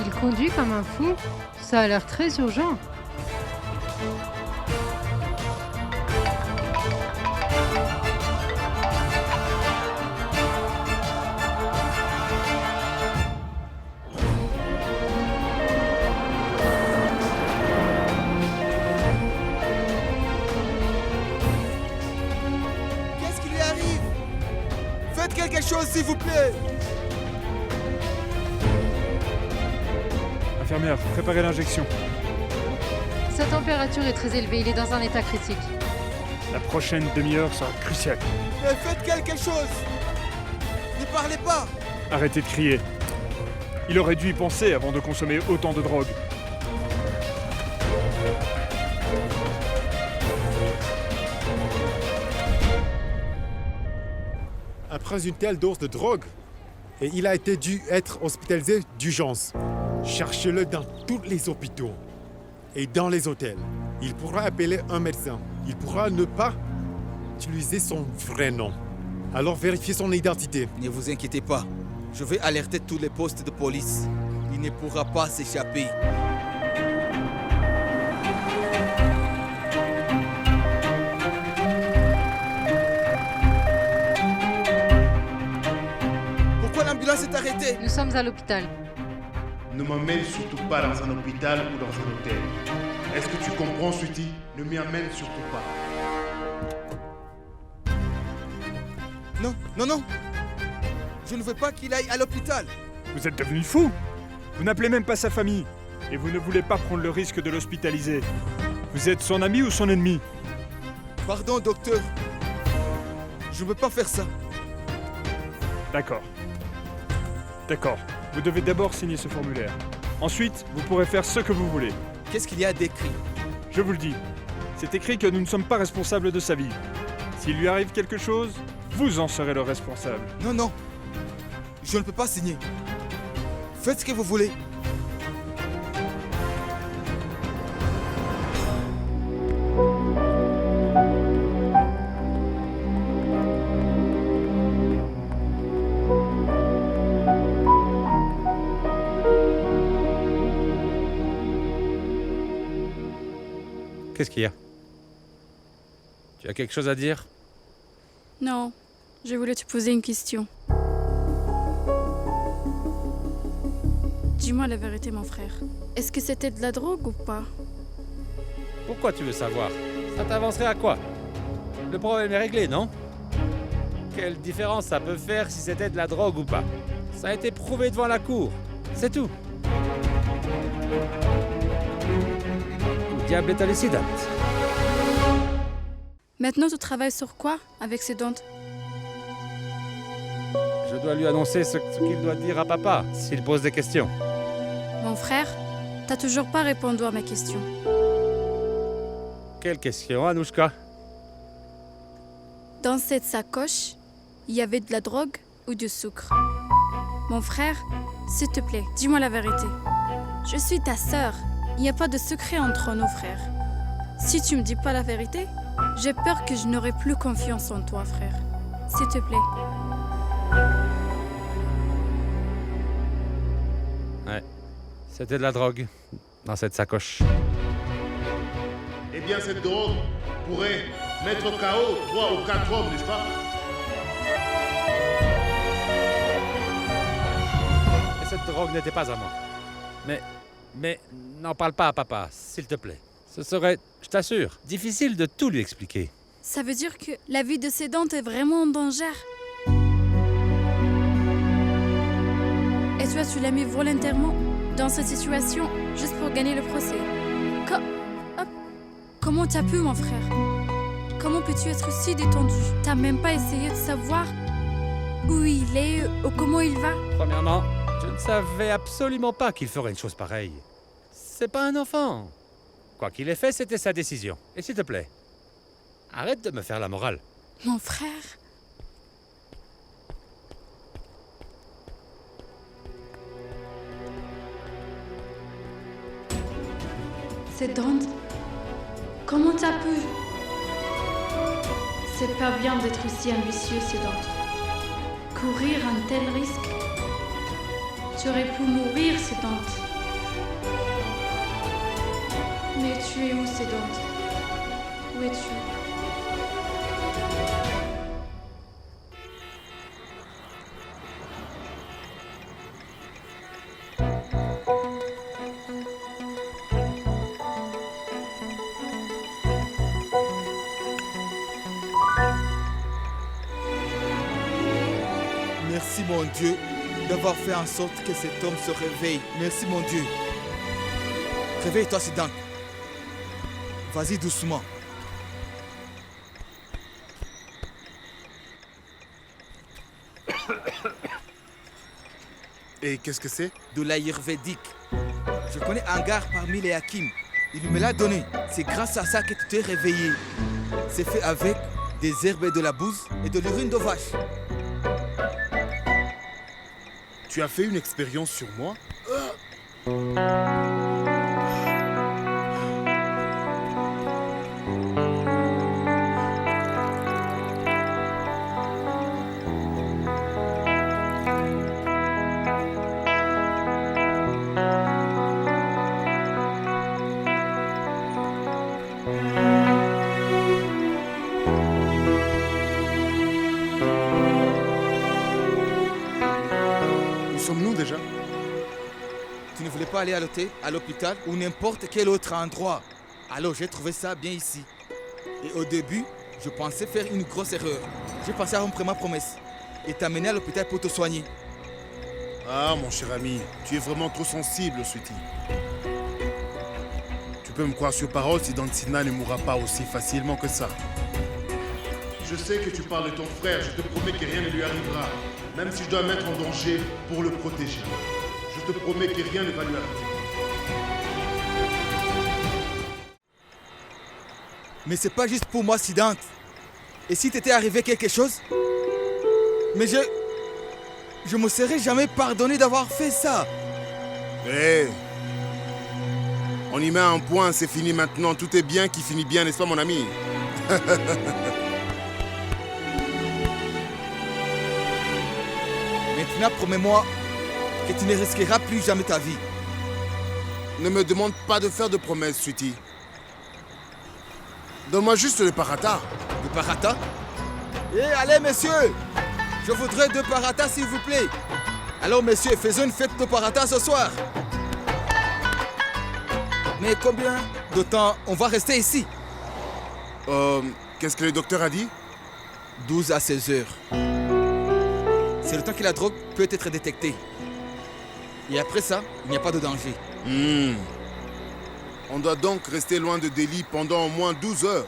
Il conduit comme un fou. Ça a l'air très urgent.
Qu'est-ce qui lui arrive? Faites quelque chose, s'il vous plaît!
Infirmière, préparez l'injection.
Sa température est très élevée, il est dans un état critique.
La prochaine demi-heure sera cruciale.
Mais faites quelque chose! Ne parlez pas!
Arrêtez de crier. Il aurait dû y penser avant de consommer autant de drogue.
Après une telle dose de drogue, et il a été dû être hospitalisé d'urgence. Cherchez-le dans tous les hôpitaux et dans les hôtels. Il pourra appeler un médecin. Il pourra ne pas utiliser son vrai nom. Alors vérifiez son identité.
Ne vous inquiétez pas. Je vais alerter tous les postes de police. Il ne pourra pas s'échapper. Pourquoi l'ambulance est arrêtée?
Nous sommes à l'hôpital.
Ne m'emmène surtout pas dans un hôpital ou dans un hôtel. Est-ce que tu comprends, Sweetie? Ne m'y emmène surtout pas.
Non, non, non. Je ne veux pas qu'il aille à l'hôpital.
Vous êtes devenu fou. Vous n'appelez même pas sa famille. Et vous ne voulez pas prendre le risque de l'hospitaliser. Vous êtes son ami ou son ennemi?
Pardon, docteur. Je ne veux pas faire ça.
D'accord. D'accord. Vous devez d'abord signer ce formulaire. Ensuite, vous pourrez faire ce que vous voulez.
Qu'est-ce qu'il y a d'écrit?
Je vous le dis. C'est écrit que nous ne sommes pas responsables de sa vie. S'il lui arrive quelque chose, vous en serez le responsable.
Non, non. Je ne peux pas signer. Faites ce que vous voulez.
Qu'est-ce qu'il y a? Tu as quelque chose à dire?
Non, je voulais te poser une question. Dis-moi la vérité, mon frère. Est-ce que c'était de la drogue ou pas?
Pourquoi tu veux savoir? Ça t'avancerait à quoi? Le problème est réglé, non? Quelle différence ça peut faire si c'était de la drogue ou pas? Ça a été prouvé devant la cour. C'est tout. Le diable est hallucinant.
Maintenant, tu travailles sur quoi avec ces dents?
Je dois lui annoncer ce qu'il doit dire à papa s'il pose des questions.
Mon frère, t'as toujours pas répondu à ma question.
Quelle question, Anouchka?
Dans cette sacoche, il y avait de la drogue ou du sucre? Mon frère, s'il te plaît, dis-moi la vérité. Je suis ta sœur. Il n'y a pas de secret entre nous, frère. Si tu me dis pas la vérité, j'ai peur que je n'aurai plus confiance en toi, frère. S'il te plaît.
Ouais, c'était de la drogue dans cette sacoche.
Eh bien, cette drogue pourrait mettre au KO 3 ou 4 hommes, n'est-ce pas?
Et cette drogue n'était pas à moi. Mais n'en parle pas à papa, s'il te plaît. Ce serait, je t'assure, difficile de tout lui expliquer.
Ça veut dire que la vie de ces dents est vraiment en danger. Et toi, tu l'as mis volontairement dans cette situation juste pour gagner le procès. Comment t'as pu, mon frère? Comment peux-tu être si détendu? T'as même pas essayé de savoir où il est ou comment il va?
Premièrement, je ne savais absolument pas qu'il ferait une chose pareille. C'est pas un enfant. Quoi qu'il ait fait, c'était sa décision. Et s'il te plaît, arrête de me faire la morale.
Mon frère. C'est Dante. Comment t'as pu? C'est pas bien d'être aussi ambitieux, c'est Dante. Courir un tel risque. Tu aurais pu mourir, c'est Dante. Mais tu es où, c'est Dante? Où es-tu?
Merci mon Dieu d'avoir fait en sorte que cet homme se réveille. Merci mon Dieu. Réveille-toi, Sidan. Vas-y doucement.
Et qu'est-ce que c'est?
De l'ayurvédique. Je connais un gars parmi les hakims. Il me l'a donné. C'est grâce à ça que tu t'es réveillé. C'est fait avec des herbes et de la bouse et de l'urine de vache.
Tu as fait une expérience sur moi? Où sommes-nous déjà?
Tu ne voulais pas aller à l'hôpital ou n'importe quel autre endroit. Alors j'ai trouvé ça bien ici. Et au début, Je pensais faire une grosse erreur. J'ai pensé à rompre ma promesse et t'amener à l'hôpital pour te soigner.
Ah, mon cher ami, tu es vraiment trop sensible, Sweetie. Tu peux me croire sur parole, Siddhant Sina ne mourra pas aussi facilement que ça. Je sais que tu parles de ton frère, je te promets que rien ne lui arrivera, même si je dois mettre en danger pour le protéger. Je te promets que rien ne va lui arriver.
Mais c'est pas juste pour moi, Siddhant. Et si t'était arrivé quelque chose? Mais je me serais jamais pardonné d'avoir fait ça.
Hé, on y met un point, c'est fini maintenant. Tout est bien qui finit bien, n'est-ce pas, mon ami?
Maintenant, promets-moi que tu ne risqueras plus jamais ta vie.
Ne me demande pas de faire de promesses, Sweetie. Donne-moi juste le parata.
Le parata? Eh, allez, messieurs! Je voudrais 2 paratas, s'il vous plaît. Alors, messieurs, faisons une fête de parata ce soir. Mais combien de temps on va rester ici?
Qu'est-ce que le docteur a dit?
12 à 16 heures. C'est le temps que la drogue peut être détectée. Et après ça, il n'y a pas de danger.
On doit donc rester loin de Delhi pendant au moins 12 heures.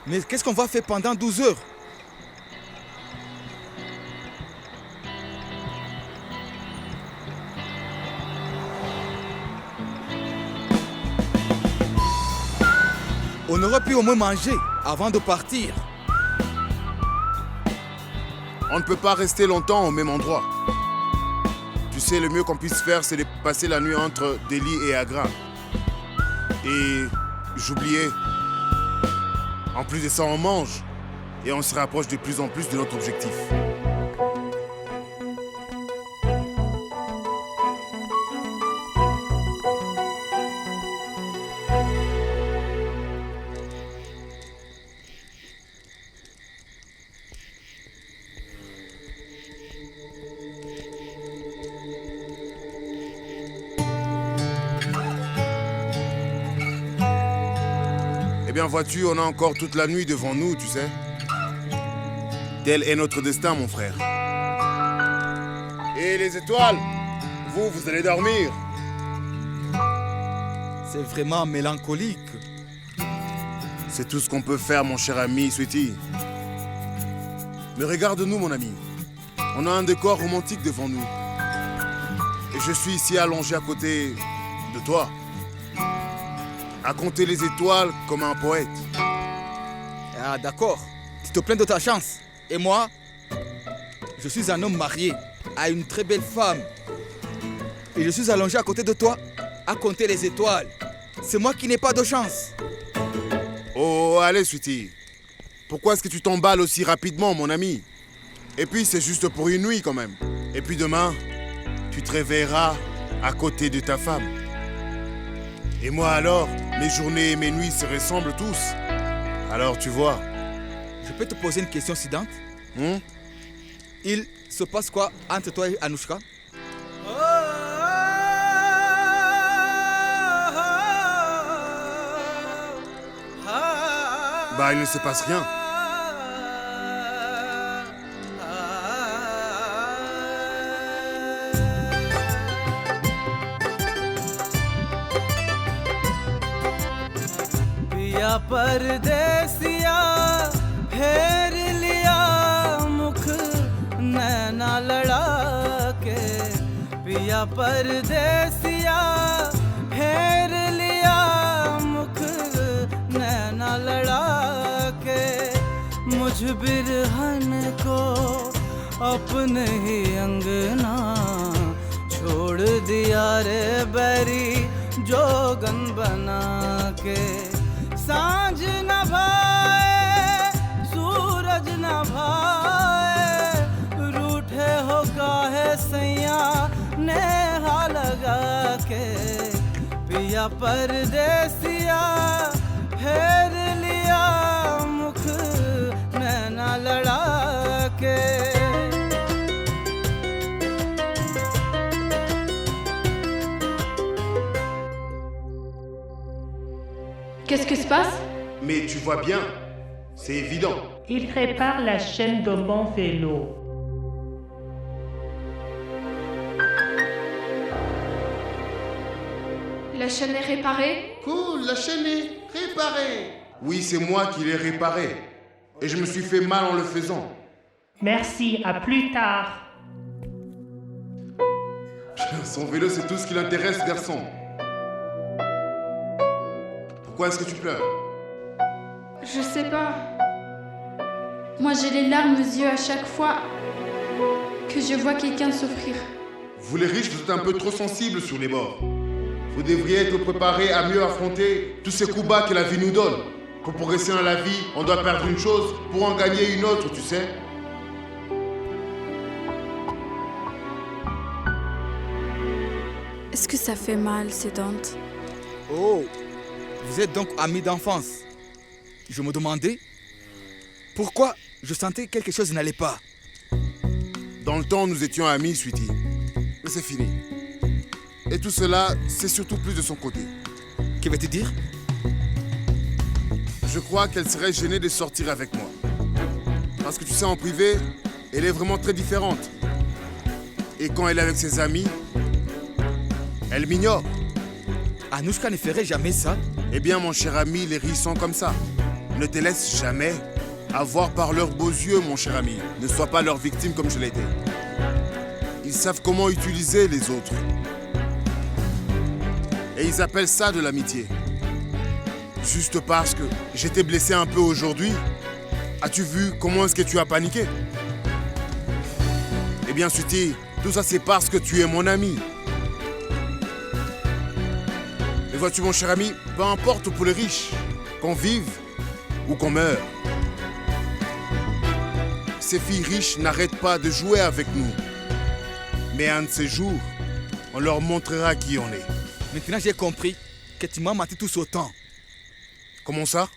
Mais qu'est-ce qu'on va faire pendant 12 heures? On aurait pu au moins manger avant de partir.
On ne peut pas rester longtemps au même endroit. Tu sais, le mieux qu'on puisse faire, c'est de passer la nuit entre Delhi et Agra. Et j'oubliais. En plus de ça, on mange. Et on se rapproche de plus en plus de notre objectif. Eh bien, vois-tu, on a encore toute la nuit devant nous, tu sais. Tel est notre destin, mon frère. Et les étoiles, vous allez dormir.
C'est vraiment mélancolique.
C'est tout ce qu'on peut faire, mon cher ami, Sweetie. Mais regarde-nous, mon ami. On a un décor romantique devant nous. Et je suis ici allongé à côté de toi. À compter les étoiles comme un poète.
Ah, d'accord. Tu te plains de ta chance. Et moi, je suis un homme marié à une très belle femme. Et je suis allongé à côté de toi à compter les étoiles. C'est moi qui n'ai pas de chance.
Oh, allez, Sweetie. Pourquoi est-ce que tu t'emballes aussi rapidement, mon ami? Et puis, c'est juste pour une nuit, quand même. Et puis demain, tu te réveilleras à côté de ta femme. Et moi alors, mes journées et mes nuits se ressemblent tous. Alors tu vois.
Je peux te poser une question, Siddhant? Il se passe quoi entre toi et Anushka?
Bah, il ne se passe rien.
परदेसिया फेर लिया मुख नैना लड़ा के पिया परदेसिया फेर लिया मुख नैना लड़ा के मुझ बिरहन को अपने ही अंगना छोड़ दिया रे बैरी जोगन बना के सांझ न भाए सूरज न भाए रूठे हो काहे सैया नेहा लगा के पिया परदेसिया फेर लिया मुख नैना लड़ा के
Qu'est-ce qui se passe?
Mais tu vois bien, C'est évident.
Il répare la chaîne de mon vélo.
La chaîne est réparée?
Cool, la chaîne est réparée. Oui, c'est moi qui l'ai réparée. Et je me suis fait mal en le faisant.
Merci, à plus tard.
Son vélo, c'est tout ce qui l'intéresse, garçon. Pourquoi est-ce que tu pleures?
Je sais pas. Moi, j'ai les larmes aux yeux à chaque fois que je vois quelqu'un souffrir.
Vous les riches, vous êtes un peu trop sensibles sur les bords. Vous devriez être préparés à mieux affronter tous ces coups bas que la vie nous donne. Pour progresser dans la vie, on doit perdre une chose pour en gagner une autre, tu sais.
Est-ce que ça fait mal, ces dents?
Oh, vous êtes donc amis d'enfance. Je me demandais pourquoi je sentais quelque chose n'allait pas.
Dans le temps, nous étions amis, Sweetie. Mais c'est fini. Et tout cela, c'est surtout plus de son côté.
Que veux-tu dire?
Je crois qu'elle serait gênée de sortir avec moi. Parce que tu sais, en privé, elle est vraiment très différente. Et quand elle est avec ses amis, elle m'ignore.
Anouchka ne ferait jamais ça.
Eh bien, mon cher ami, les riches sont comme ça. Ne te laisse jamais avoir par leurs beaux yeux, mon cher ami. Ne sois pas leur victime comme je l'étais. Ils savent comment utiliser les autres. Et ils appellent ça de l'amitié. Juste parce que j'étais blessé un peu aujourd'hui, as-tu vu comment est-ce que tu as paniqué? Eh bien, Sweetie, tout ça c'est parce que tu es mon ami. Et vois-tu, mon cher ami, peu importe pour les riches, qu'on vive ou qu'on meure, ces filles riches n'arrêtent pas de jouer avec nous. Mais un de ces jours, on leur montrera qui on est.
Maintenant, j'ai compris que tu m'as menti tout ce temps.
Comment ça?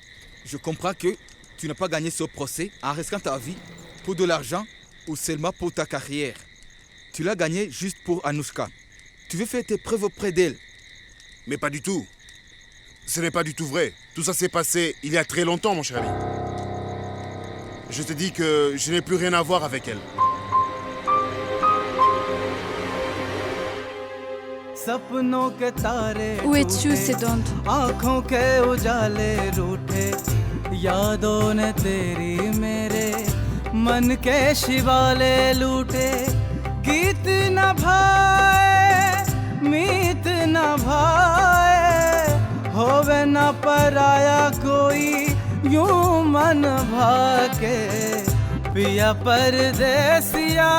Je comprends que tu n'as pas gagné ce procès en risquant ta vie pour de l'argent ou seulement pour ta carrière. Tu l'as gagné juste pour Anouchka. Tu veux faire tes preuves auprès d'elle.
Mais pas du tout. Ce n'est pas du tout vrai. Tout ça s'est passé il y a très longtemps, mon cher ami. Je te dis que je n'ai plus rien à voir avec elle.
Où es-tu, Sedant?
आँखों के उजाले रूठे यादों ने तेरी मेरे मन के शिवाले लूटे गीत न भाए मीत न भाए होवे न पराया कोई यूं मन भाके पिया परदेसिया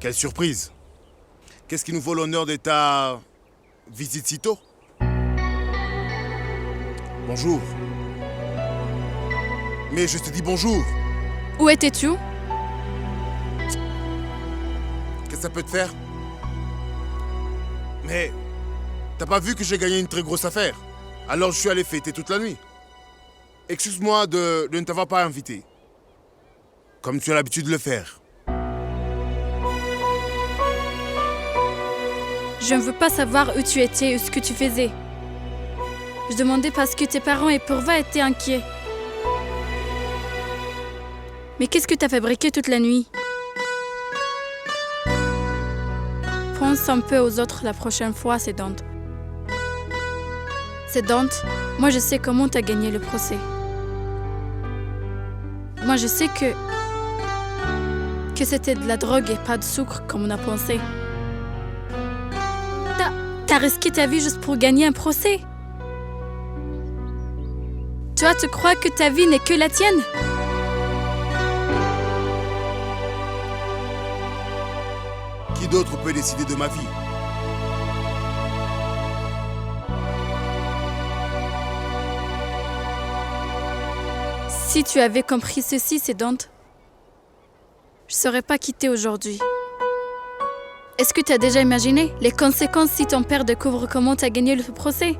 Quelle surprise! Qu'est-ce qui nous vaut l'honneur de ta visite si tôt? Bonjour. Mais je te dis bonjour.
Où étais-tu?
Qu'est-ce que ça peut te faire? Mais t'as pas vu que j'ai gagné une très grosse affaire? Alors je suis allé fêter toute la nuit. Excuse-moi de ne t'avoir pas invité. Comme tu as l'habitude de le faire.
Je ne veux pas savoir où tu étais ou ce que tu faisais. Je demandais parce que tes parents et Purva étaient inquiets. Mais qu'est-ce que tu as fabriqué toute la nuit? Pense un peu aux autres la prochaine fois, Sedant. Sedant, moi je sais comment tu as gagné le procès. Moi je sais que c'était de la drogue et pas de sucre comme on a pensé. T'as risqué ta vie juste pour gagner un procès. Toi, tu crois que ta vie n'est que la tienne?
Qui d'autre peut décider de ma vie?
Si tu avais compris ceci, Sédante, je ne serais pas quittée aujourd'hui. Est-ce que tu as déjà imaginé les conséquences si ton père découvre comment tu as gagné le procès?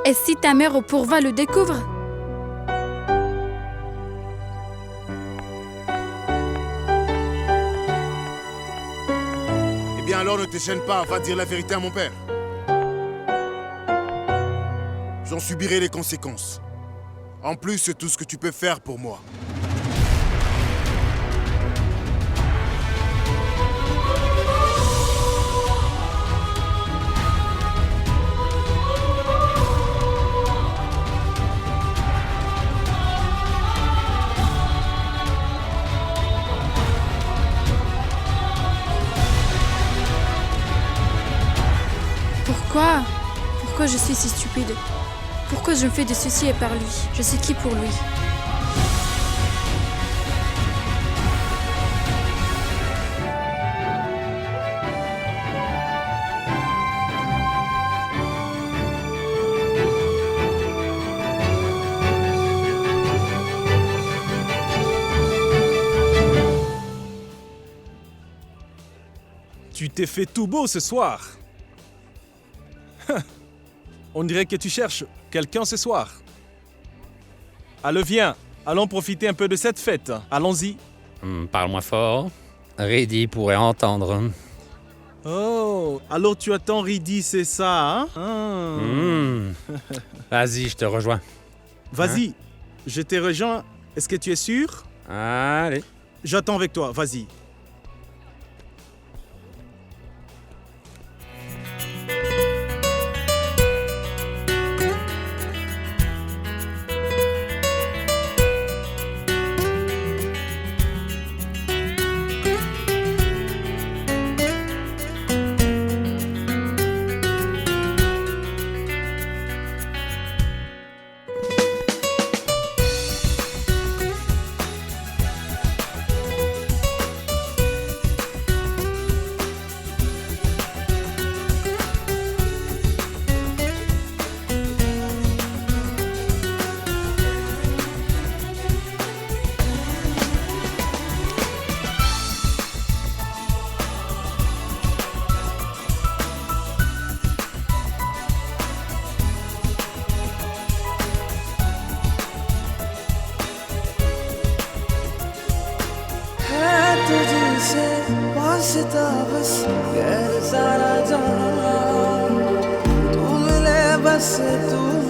Et si ta mère au pourvoi le découvre?
Eh bien alors ne te gêne pas, va dire la vérité à mon père. J'en subirai les conséquences. En plus, c'est tout ce que tu peux faire pour moi.
Pourquoi je suis si stupide? Pourquoi je me fais de ceci et par lui? Je suis qui pour lui?
Tu t'es fait tout beau ce soir. On dirait que tu cherches quelqu'un ce soir. Allez, viens. Allons profiter un peu de cette fête. Allons-y.
Parle-moi fort. Reddy pourrait entendre.
Oh, alors tu attends Reddy, c'est ça, hein?
Vas-y, je te rejoins.
Vas-y, je te rejoins. Est-ce que tu es sûr?
Allez.
J'attends avec toi, vas-y.
वास्ता बस गैर सारा जहां तू मिले बस तू